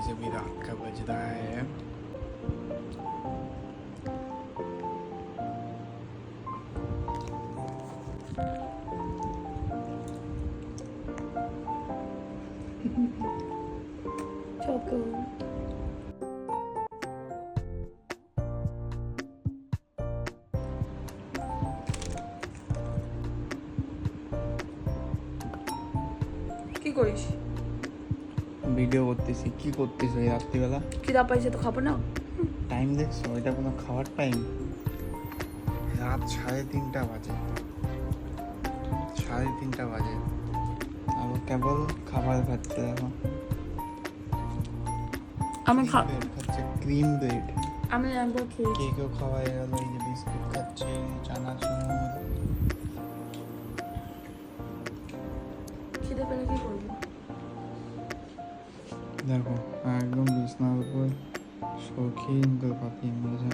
Guys अभी रात का बज रहा है Choco. কি করিস? ভিডিও করতেছি। কি করতেছ এই রাত্রিবেলা? খিদা পাইছে তো খাবো না। টাইম দেখছো? এটা কোনো খাওয়ার টাইম? রাত 3:30 বাজে। 3:30 বাজে আর ও কেবল খাবার খাচ্ছে। দেখো আমি খাচ্ছে ক্রিম ব্রেড। আমি একবার খেয়েছি। কেকেও খাওয়া হয়ে গেল। এই যে বিস্কুট খাচ্ছে, চানাচুর। খিদে পেলে কি করবো? দেখো একদম বিছনার উপর শৌখিন করে পাতিয়ে নিয়েছে।